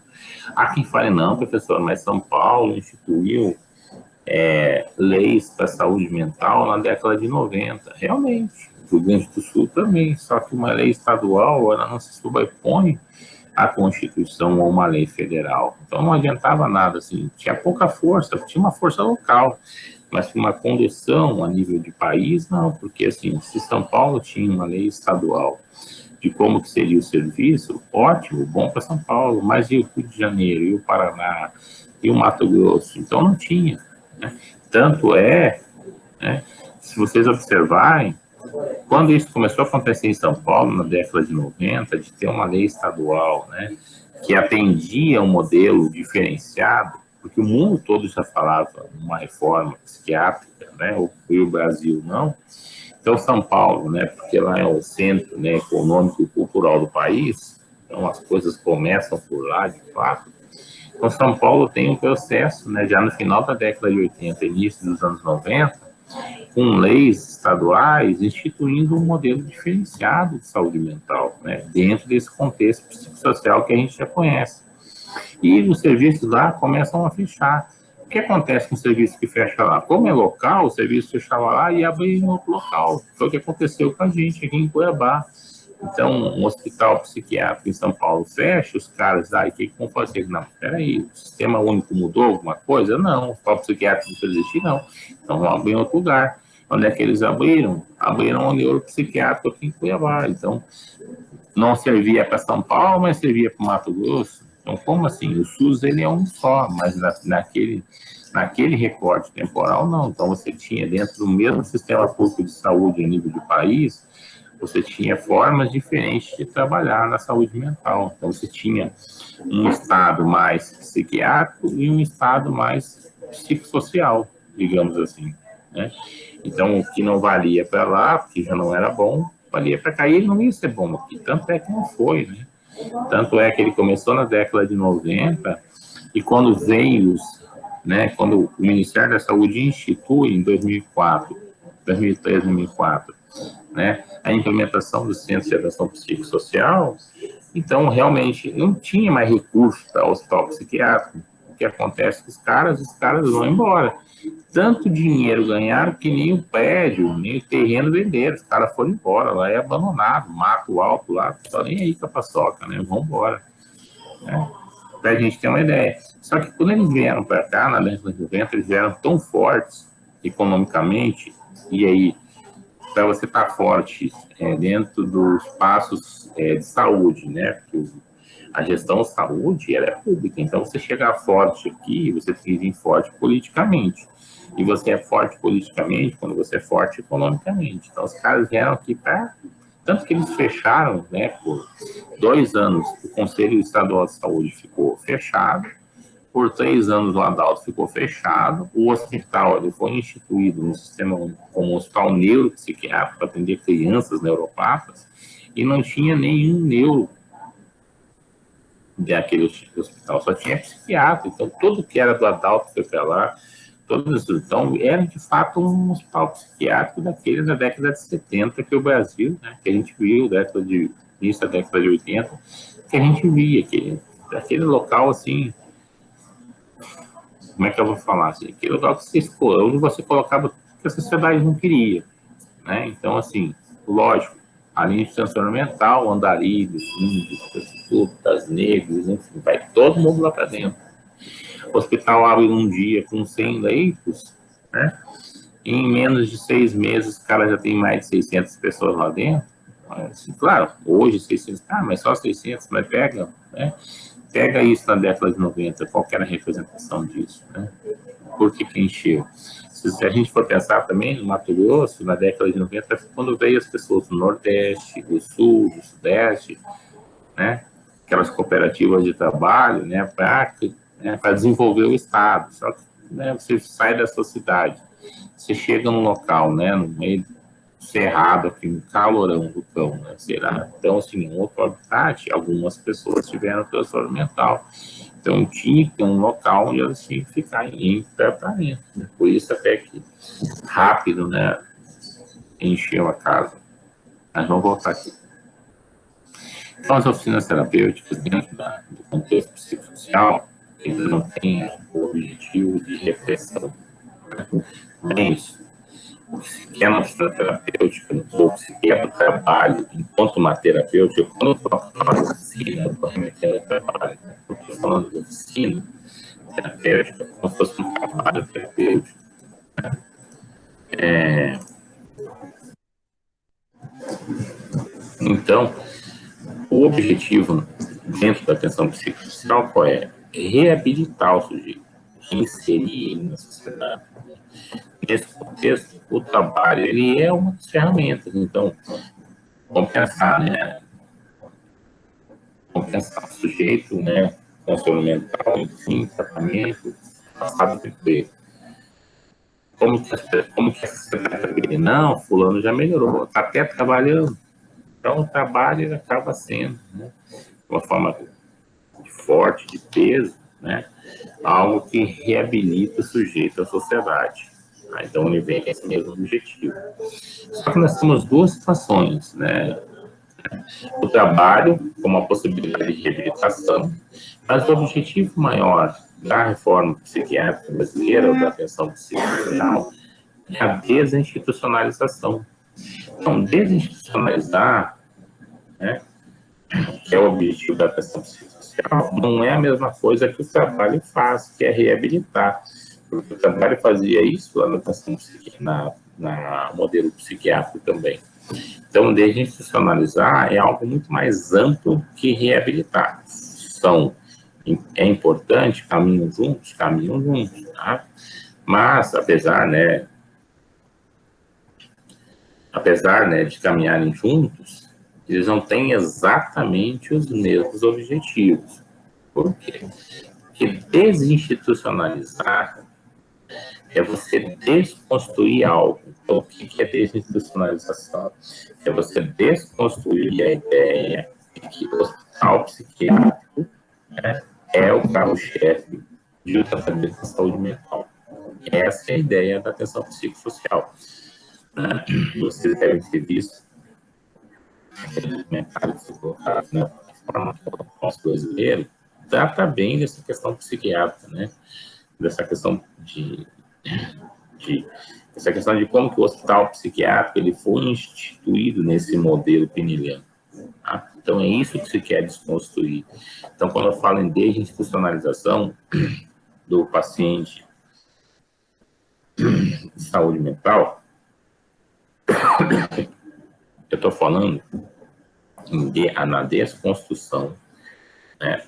Há quem fale, não, professor, mas São Paulo instituiu leis para a saúde mental na década de 90. Realmente, o Rio Grande do Sul também, só que uma lei estadual, ela não se sobrepõe à Constituição ou uma lei federal. Então não adiantava nada, assim, tinha pouca força, tinha uma força local, mas uma condução a nível de país, não, porque assim, se São Paulo tinha uma lei estadual de como que seria o serviço, ótimo, bom para São Paulo, mas e o Rio de Janeiro, e o Paraná, e o Mato Grosso? Então não tinha, né? Tanto é, né, se vocês observarem, quando isso começou a acontecer em São Paulo, na década de 90, de ter uma lei estadual, né, que atendia um modelo diferenciado, porque o mundo todo já falava uma reforma psiquiátrica, né, o Brasil não. Então, São Paulo, né, porque lá é o centro, né, econômico e cultural do país, então as coisas começam por lá, de fato. Então, São Paulo tem um processo, né, já no final da década de 80, início dos anos 90, com leis estaduais instituindo um modelo diferenciado de saúde mental, né, dentro desse contexto psicossocial que a gente já conhece. E os serviços lá começam a fechar. O que acontece com o serviço que fecha lá? Como é local, o serviço fechava lá e abria em outro local. Foi o que aconteceu com a gente aqui em Cuiabá. Então, um hospital psiquiátrico em São Paulo fecha, os caras, o que vão fazer? Não, peraí, o sistema único mudou alguma coisa? Não, o hospital psiquiátrico não precisa existir, não. Então, vão abrir em outro lugar. Onde é que eles abriram? Abriram um neuropsiquiátrico aqui em Cuiabá. Então, não servia para São Paulo, mas servia para o Mato Grosso. Então, como assim? O SUS ele é um só, mas naquele recorte temporal, não. Então, você tinha dentro do mesmo sistema público de saúde a nível de país, você tinha formas diferentes de trabalhar na saúde mental. Então, você tinha um estado mais psiquiátrico e um estado mais psicossocial, digamos assim, né? Então, o que não valia para lá, porque já não era bom, valia para cá, e ele não ia ser bom aqui. Tanto é que não foi, né? Tanto é que ele começou na década de 90, e quando veio, né, quando o Ministério da Saúde institui em 2004, 2003, 2004, né, a implementação do Centro de Atenção Psicossocial, então realmente não tinha mais recurso para o hospital psiquiátrico. O que acontece com os caras vão embora. Tanto dinheiro ganharam que nem o prédio, nem o terreno venderam. Os caras foram embora, lá é abandonado, mato alto lá, não tá nem aí com a paçoca, né? Vão embora. Né? Para a gente ter uma ideia. Só que quando eles vieram para cá, na década de 90, eles vieram tão fortes economicamente, e aí, para você estar forte dentro dos passos de saúde, né? Porque a gestão de saúde ela é pública, então você chegar forte aqui, você tem que vir forte politicamente. E você é forte politicamente quando você é forte economicamente. Então, os caras vieram aqui para. Tanto que eles fecharam, né, por 2 anos, o Conselho Estadual de Saúde ficou fechado, por 3 anos o Adalto ficou fechado, o hospital ele foi instituído no sistema como um hospital neuropsiquiátrico para atender crianças neuropatas, e não tinha nenhum neuro daquele hospital, só tinha psiquiatra, então tudo que era do Adalto foi para lá, todos isso. Então, era de fato um hospital psiquiátrico daquele da década de 70 que o Brasil, né, que a gente viu, início da década de 80, que a gente via, aquele local assim, como é que eu vou falar assim, aquele local que onde você colocava que a sociedade não queria, né? Então, assim, lógico, a linha de transtorno mental, andarilhos, índios, prostitutas, negros, enfim, vai todo mundo lá para dentro. O hospital abre um dia com 100 leitos, né? em menos de 6 meses, o cara já tem mais de 600 pessoas lá dentro. Mas, claro, hoje 600, mas só 600, mas pega, né? Pega isso na década de 90, qual que era a representação disso, né? Por que encheu? Se a gente for pensar também no Mato Grosso, na década de 90, quando veio as pessoas do Nordeste, do Sul, do Sudeste, né? Aquelas cooperativas de trabalho, né? Para desenvolver o Estado. Só que, né, você sai da sua cidade, você chega num local, né? No meio cerrado, aqui, um calorão do cão, né? Será? Então, assim, um outro habitat, algumas pessoas tiveram transtorno mental. Então, tinha que ter um local onde elas tinham que ficar em tratamento. Né? Por isso, até que rápido, né? Encheu a casa. Mas vamos voltar aqui. Então, as oficinas terapêuticas, dentro do contexto psicossocial, eles não têm o objetivo de repressão. Né? É isso. O psiquiatra terapêutica, ou psiquiatra trabalho, enquanto uma terapêutica, quando eu estou falando de oficina, eu estou remetendo ao trabalho. Eu estou falando de oficina terapêutica, como se fosse um trabalho terapêutico. Então, o objetivo dentro da atenção psicossocial qual é? Reabilitar o sujeito, reinserir ele na sociedade. Nesse contexto, o trabalho ele é uma das ferramentas. Então, vamos pensar, né? Compensar o sujeito, né? Transtorno mental, enfim, tratamento, passado do emprego. Como que você vai saber? Não, fulano já melhorou, está até trabalhando. Então, o trabalho ele acaba sendo, né, uma forma forte, de peso, né, algo que reabilita o sujeito à sociedade. Então, ele vem com esse mesmo objetivo. Só que nós temos duas situações, né? O trabalho como uma possibilidade de reabilitação, mas o objetivo maior da reforma psiquiátrica brasileira, ou da atenção psicossocial, é a desinstitucionalização. Então, desinstitucionalizar, né, que é o objetivo da atenção psicossocial, não é a mesma coisa que o trabalho faz, que é reabilitar. Porque o trabalho fazia isso lá na atenção na modelo psiquiátrico também. Então, desinstitucionalizar é algo muito mais amplo que reabilitar. É importante, caminham juntos, tá? Mas, apesar de caminharem juntos, eles não têm exatamente os mesmos objetivos. Por quê? Porque desinstitucionalizar é você desconstruir algo. Então, o que é desinstitucionalização? É você desconstruir a ideia de que o hospital psiquiátrico, né, é o carro-chefe de um tratamento de saúde mental. Essa é a ideia da atenção psicossocial. Né? Vocês devem ter visto aquele documentário que foi colocado na forma brasileiro, trata bem dessa questão psiquiátrica, né? Dessa questão essa questão de como que o hospital psiquiátrico ele foi instituído nesse modelo piniliano. Tá? Então, é isso que se quer desconstruir. Então, quando eu falo em desinstitucionalização do paciente de saúde mental, eu estou falando na desconstrução, né,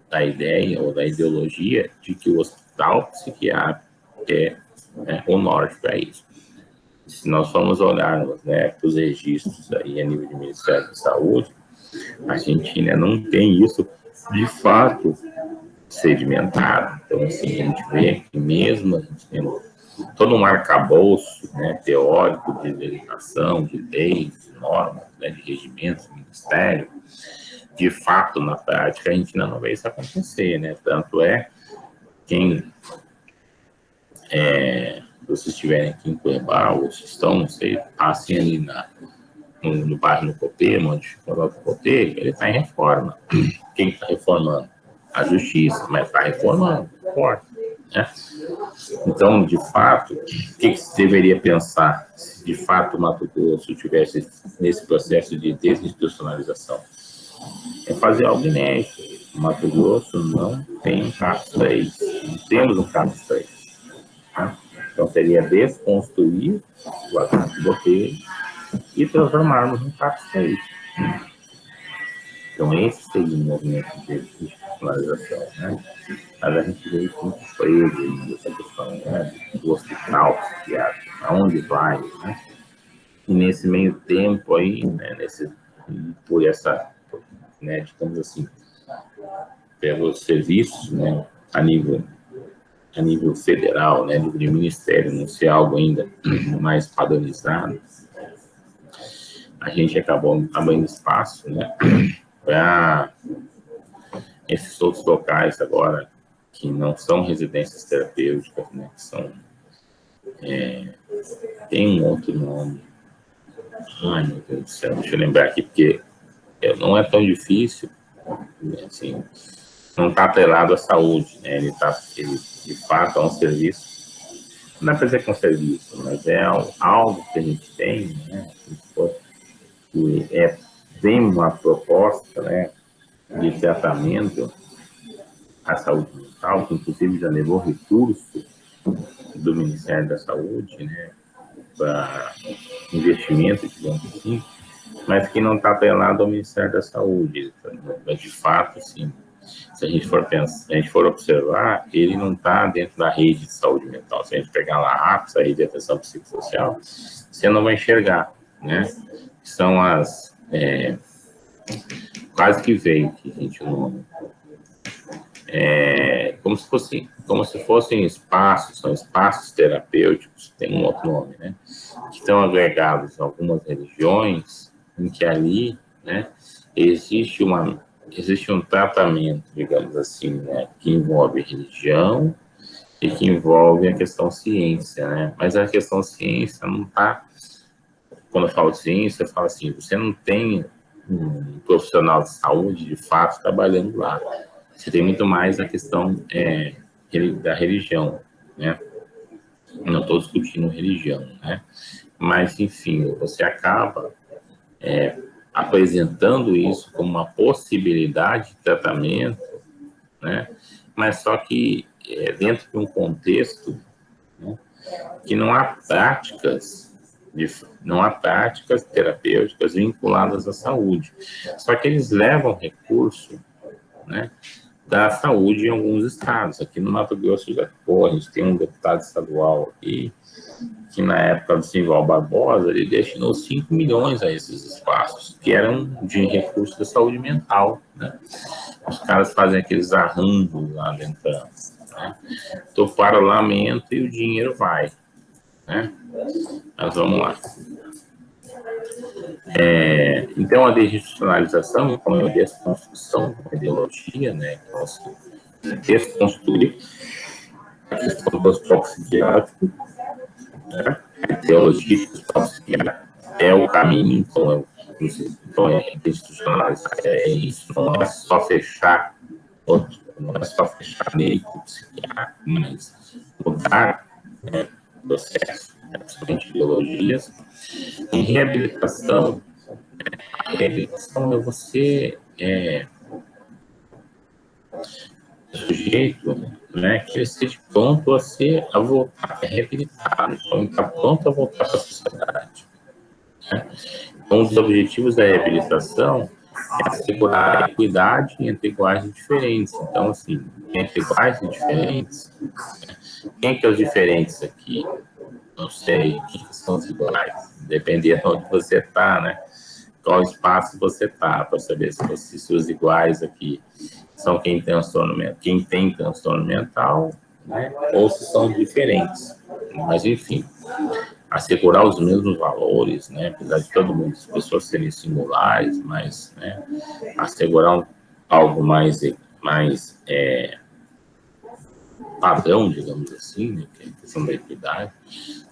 da ideia ou da ideologia de que o hospital psiquiátrico é, né, o norte para isso. Se nós formos olhar, né, para os registros aí a nível de Ministério da Saúde, a gente ainda não tem isso de fato sedimentado. Então, assim, a gente vê que mesmo a gente tendo todo um arcabouço, né, teórico de legislação, de leis, de normas, né, de regimentos, ministério, de fato, na prática, a gente ainda não vê isso acontecer, né? Tanto é, vocês estiverem aqui em Cuiabá, ou se estão, não sei, passem ali no bairro no Copema, onde fica o Copê, ele está em reforma. Quem está reformando? A justiça, mas está reformando, forte, né? Então, de fato, o que se deveria pensar se de fato o Mato Grosso estivesse nesse processo de desinstitucionalização? É fazer algo inédito. O Mato Grosso não tem um CAPS 3, não temos um CAPS 3. Tá? Então, seria desconstruir o ataque bloqueio e transformarmos em parceiro. Então, esse seria o movimento de institucionalização, né? Mas a gente vê isso muito preso nessa questão, né, do hospital psiquiátrico, aonde vai, né? E nesse meio tempo aí, né, por essa, né, digamos assim, pelos serviços, né, a nível federal, né, nível de ministério, não ser algo ainda mais padronizado, a gente acabou abrindo espaço, né, para esses outros locais agora que não são residências terapêuticas, né, que são, tem um outro nome. Ai, meu Deus do céu, deixa eu lembrar aqui, porque não é tão difícil, assim, não está atrelado à saúde, né? Ele de fato é um serviço, não dá para dizer que é um serviço, mas é algo que a gente tem, né? Que tem uma proposta, né, de tratamento à saúde mental, que inclusive já levou recurso do Ministério da Saúde, né, para investimento, digamos assim, mas que não está atrelado ao Ministério da Saúde. Mas, de fato, sim, se a gente for pensar, se a gente for observar, ele não está dentro da rede de saúde mental. Se a gente pegar lá a APS, a rede de atenção psicossocial, você não vai enxergar, né? São as quase que veio que a gente nome. Como se fossem espaços, são espaços terapêuticos, tem um outro nome, né? Que estão agregados a algumas religiões, em que ali, né, existe um tratamento, digamos assim, né, que envolve religião e que envolve a questão ciência, né? Mas a questão ciência não está, quando eu falo de ciência, eu falo assim, você não tem um profissional de saúde, de fato, trabalhando lá. Você tem muito mais a questão da religião, né? Não estou discutindo religião, né? Mas, enfim, você acaba apresentando isso como uma possibilidade de tratamento, né? Mas só que dentro de um contexto, né, que não há práticas terapêuticas vinculadas à saúde. Só que eles levam recurso, né, da saúde em alguns estados. Aqui no Mato Grosso já a gente tem um deputado estadual aqui, que na época do Simval Barbosa, ele destinou 5 milhões a esses espaços, que eram de recursos da saúde mental, né? Os caras fazem aqueles arranjos lá dentro, né? Toparam o lamento e o dinheiro vai, né? Mas vamos lá. Então, a desinstitucionalização, como a desconstrução da ideologia, né? Desconstruir a questão do hospital psiquiátrico, né? A ideologia do hospital psiquiátrico é o caminho, então é institucionalizar, é isso, não é só fechar, não é só fechar médico psiquiátrico, mas mudar, né, processo, né, principalmente ideologias. Em reabilitação, a reabilitação é você sujeito, né, que esteja pronto a voltar, reabilitado, então está pronto a voltar para a sociedade. Né? Então, um dos objetivos da reabilitação é assegurar a equidade entre iguais e diferentes. Então, assim, entre iguais e diferentes, quem que é os diferentes aqui? Não sei, quem que são os iguais? Dependendo de onde você está, né? Qual espaço você está, para saber se os iguais aqui são quem tem transtorno mental, né? Ou se são diferentes. Mas, enfim, assegurar os mesmos valores, né? Apesar de todo mundo, as pessoas serem singulares, mas, né, assegurar algo mais padrão, digamos assim, né, que é a questão da equidade,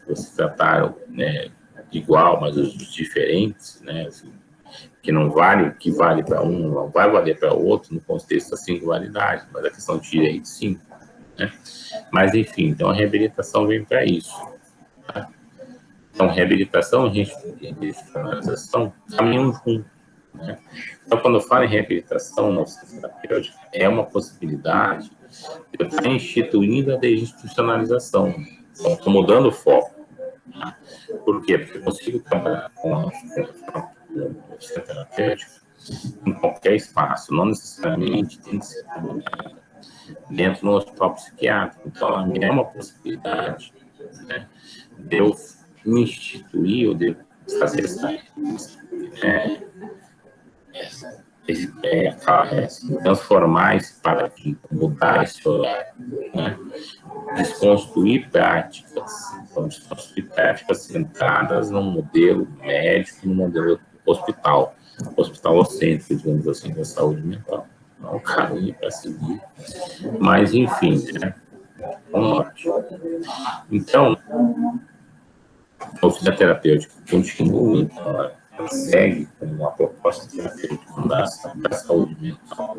você tratar, né, igual, mas os diferentes, né, assim, que não vale, que vale para um, não vai valer para o outro no contexto da singularidade, mas a questão de direito, sim, né? Mas, enfim, então a reabilitação vem para isso. Tá? Então, reabilitação e institucionalização caminham juntos. Né? Então, quando eu falo em reabilitação não terapêutica, é uma possibilidade de eu estar instituindo a desinstitucionalização. Estou mudando o foco. Por quê? Porque eu consigo trabalhar com a oficina terapêutica em qualquer espaço, não necessariamente tem que ser dentro do hospital psiquiátrico. Então, é uma possibilidade, né, de eu instituir ou de fazer transformar esse paradigma, mudar esse horário, né? Desconstruir práticas, então, desconstruir práticas centradas num modelo médico, num modelo hospitalocêntrico, digamos assim, da saúde mental. É um caminho para seguir. Mas, enfim, né? Então, a oficina terapêutica continua, então, ela segue com uma proposta terapêutica da saúde mental.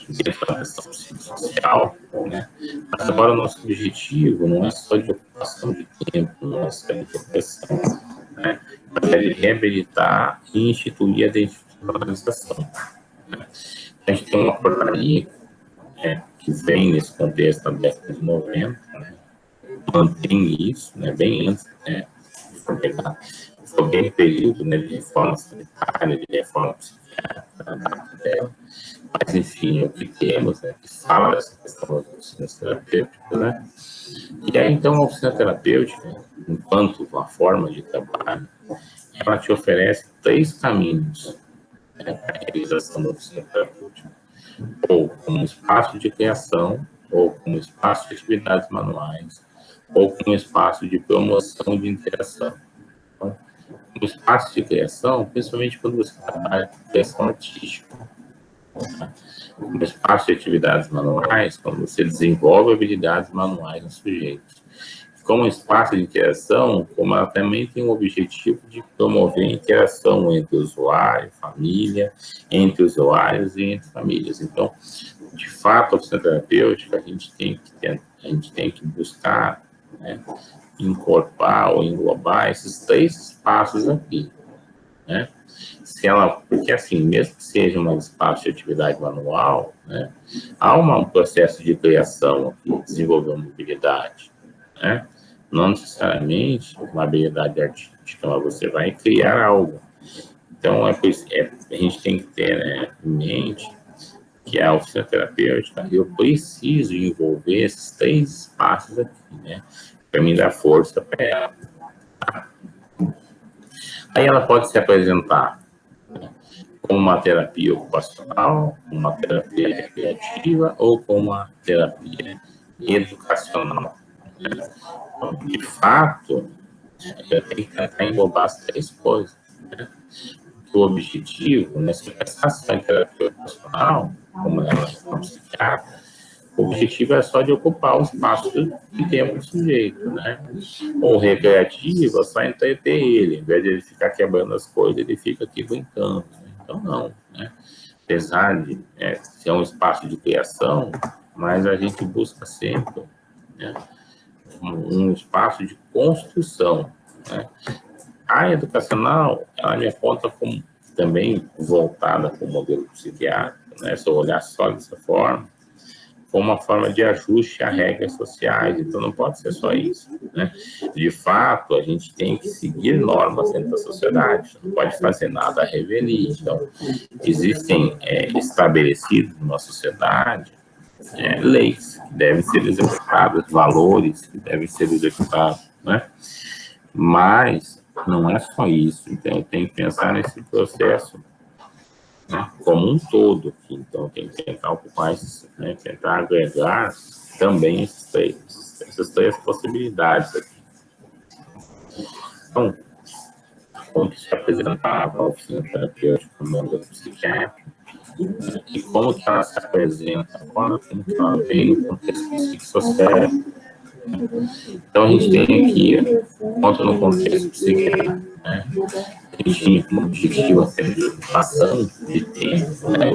Dentro da questão psicossocial, né? Mas agora o nosso objetivo não é só de ocupação de tempo, não é só de depressão, né? Mas é de reabilitar e instituir a desinstitucionalização. Né? A gente tem uma portaria, né, que vem nesse contexto da década de 90, né? Mantém isso, né, bem antes, né, foi bem período, né, de reforma sanitária, de reforma psiquiátrica, mas enfim, é o que temos, né, que fala dessa questão das oficinas terapêuticas, né? E aí, então, a oficina terapêutica, enquanto uma forma de trabalho, ela te oferece 3 caminhos, né, para a realização da oficina terapêutica. Ou como espaço de criação, ou como espaço de atividades manuais, ou como espaço de promoção de interação. Então, o espaço de criação, principalmente quando você trabalha com criação artística. No espaço de atividades manuais, quando você desenvolve habilidades manuais no sujeito. Como espaço de interação, como ela também tem o objetivo de promover a interação entre usuário, família, entre usuários e entre famílias. Então, de fato, a oficina terapêutica, a gente tem que buscar, né, incorporar ou englobar esses 3 espaços aqui, né? Porque assim, mesmo que seja um espaço de atividade manual, né, há um processo de criação aqui, desenvolver uma habilidade, né? Não necessariamente uma habilidade artística, mas você vai criar algo. Então, a gente tem que ter, né, em mente que a oficina terapêutica, eu preciso envolver esses 3 espaços aqui, né, para me dar força para ela. Aí ela pode se apresentar como uma terapia ocupacional, uma terapia recreativa ou como uma terapia educacional. Então, de fato, eu tenho que tentar englobar as 3 coisas. Né? O objetivo, né, se pensar só em terapia ocupacional, como ela é psiquiatra, o objetivo é só de ocupar o espaço de tempo do sujeito, né? Ou recreativo, é só entreter ele, em vez de ele ficar quebrando as coisas, ele fica aqui brincando. Né? Então, não, né? Apesar de ser um espaço de criação, mas a gente busca sempre, né, um espaço de construção, né? A educacional, ela me aponta como também voltada para o modelo psiquiátrico, né? Se eu olhar só dessa forma, como uma forma de ajuste a regras sociais, então não pode ser só isso, né? De fato, a gente tem que seguir normas dentro da sociedade, não pode fazer nada a revelia. Então, existem estabelecidos numa sociedade leis que devem ser executadas, valores que devem ser executados, né? Mas não é só isso, então eu tenho que pensar nesse processo, né, como um todo aqui. Então tem que tentar ocupar, né, tentar agregar também essas 3 possibilidades aqui. Então, como que se apresentava a oficina terapêutica no mundo psiquiátrico, né, e como que ela se apresenta agora, como que ela vem no contexto psicossocial. Então a gente tem aqui, quanto no contexto psiquiátrico, né, a gente tem como objetivo a ocupação de tempo, né?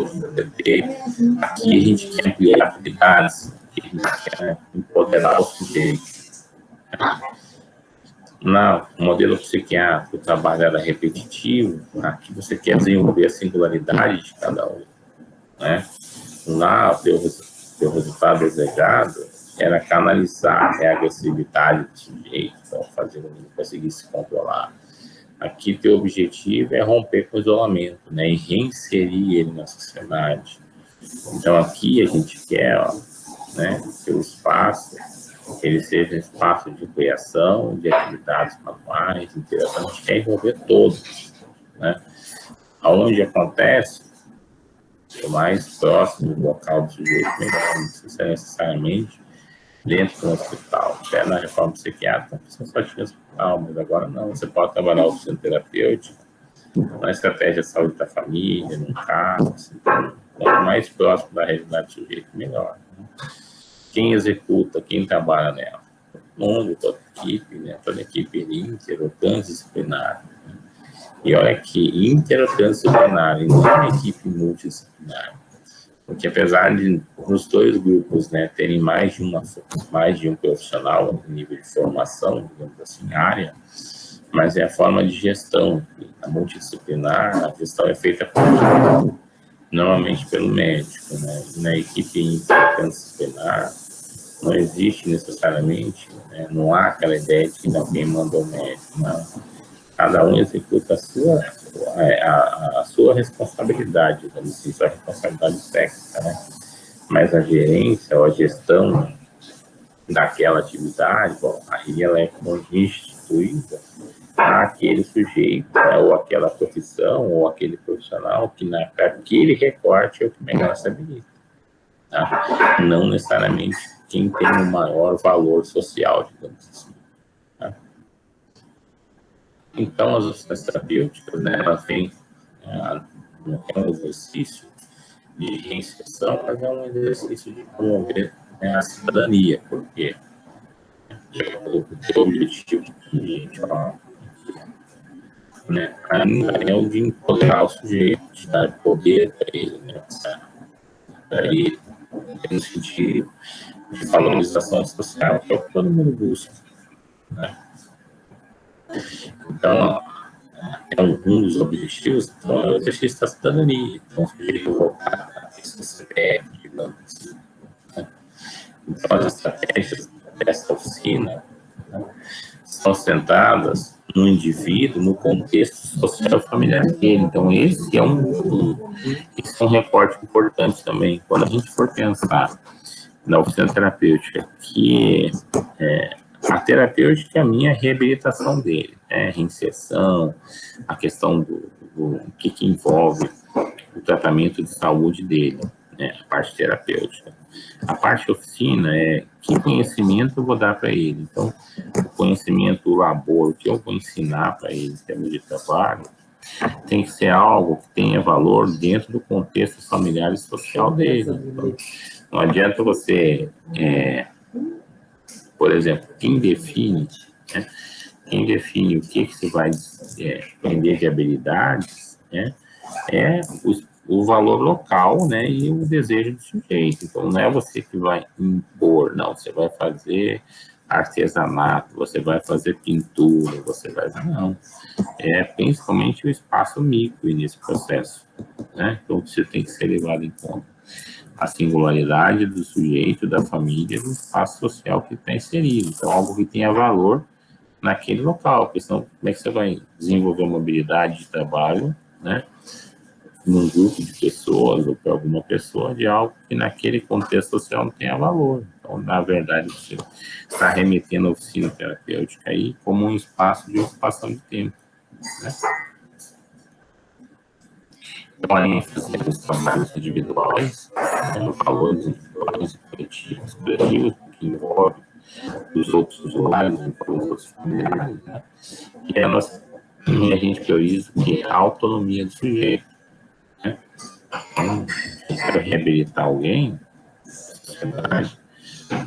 Aqui a gente quer ampliar habilidades, a gente quer empoderar o sujeito. No modelo psiquiátrico, o trabalho era repetitivo, aqui você quer desenvolver a singularidade de cada um, né? Lá, o resultado desejado era canalizar a agressividade do sujeito, então fazer ele conseguir se controlar. Aqui, teu objetivo é romper com o isolamento, né, e reinserir ele na sociedade. Então, aqui a gente quer, ó, né, que o espaço ele seja um espaço de criação, de atividades manuais, de interação, a gente quer envolver todos, né? Aonde acontece, o mais próximo do local do sujeito, melhor, não precisa necessariamente dentro do hospital. Até na reforma psiquiátrica, você só tinha hospital, mas agora não, você pode trabalhar o oficina terapêutica, na estratégia de saúde da família, num carro, assim, quanto mais próximo da realidade do sujeito, melhor. Né? Quem executa, quem trabalha nela? Todo mundo, toda a equipe, né? Toda a equipe inter ou transdisciplinar. Né? E olha que inter ou transdisciplinar, e não é uma equipe multidisciplinar. Porque apesar de os dois grupos, né, terem mais de um profissional no nível de formação, digamos assim, área, mas é a forma de gestão. A multidisciplinar, a gestão é feita normalmente pelo médico, né? Na equipe interdisciplinar, não existe necessariamente, né? Não há aquela ideia de que alguém mandou o médico, não. Cada um executa a sua responsabilidade, digamos assim, sua responsabilidade técnica, né? Mas a gerência ou a gestão daquela atividade, bom, aí ela é constituída aquele sujeito, né, ou aquela profissão, ou aquele profissional que naquele recorte é o que melhor se habilita. Tá? Não necessariamente quem tem o maior valor social, digamos assim. Tá? Então, as oficinas terapêuticas, né, elas têm é um exercício de reinserção, mas é um exercício de promover, né, a cidadania, porque o objetivo que a gente né, ainda é o de empoderar o sujeito, de dar poder para ele, né, para ele, no sentido de valorização social, que é o que todo mundo busca. Né? Então, é um dos objetivos, então, é o exercício da cidadania. Então, o sujeito voltar a esse CPF, digamos assim. Né? Então, as estratégias dessa oficina, né, são centradas no indivíduo, no contexto social e familiar dele. Então, esse é um recorte importante também. Quando a gente for pensar na oficina terapêutica, que a terapêutica é a minha reabilitação dele, né? Reinserção, a questão do que envolve o tratamento de saúde dele, né? A parte terapêutica. A parte oficina é que conhecimento eu vou dar para ele. Então, o conhecimento, o labor, o que eu vou ensinar para ele em termos de trabalho, tem que ser algo que tenha valor dentro do contexto familiar e social dele. Então, não adianta você, por exemplo, quem define, né, quem define o que você vai aprender de habilidades, né, é o valor local, né, e o desejo do sujeito. Então, não é você que vai impor, não. Você vai fazer artesanato, você vai fazer pintura, você vai... Não. É principalmente o espaço micro nesse processo, né? Então, você tem que ser levado em conta a singularidade do sujeito, da família, do espaço social que está inserido. Então, algo que tenha valor naquele local, porque senão, como é que você vai desenvolver uma habilidade de trabalho, né? Num grupo de pessoas ou para alguma pessoa de algo que naquele contexto social não tenha valor. Então, na verdade, você está remetendo a oficina terapêutica aí como um espaço de ocupação de tempo, né? Então, a ênfase nos trabalhos individuais, né, valores individuais e coletivos, que envolve os outros usuários, os outros familiares, né? E a gente prioriza o que? A autonomia do sujeito. Né? Então, se quer reabilitar alguém na sociedade,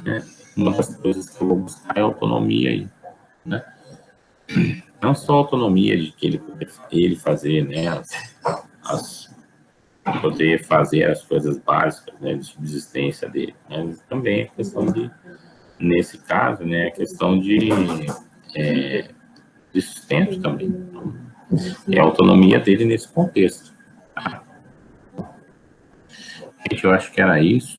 né, uma das coisas que eu vou buscar é a autonomia aí, né? Não só a autonomia de que ele fazer, né, poder fazer as coisas básicas, né, de subsistência dele, mas também a questão de, nesse caso, né, a questão de sustento também. Então, é a autonomia dele nesse contexto. Tá? Gente, eu acho que era isso.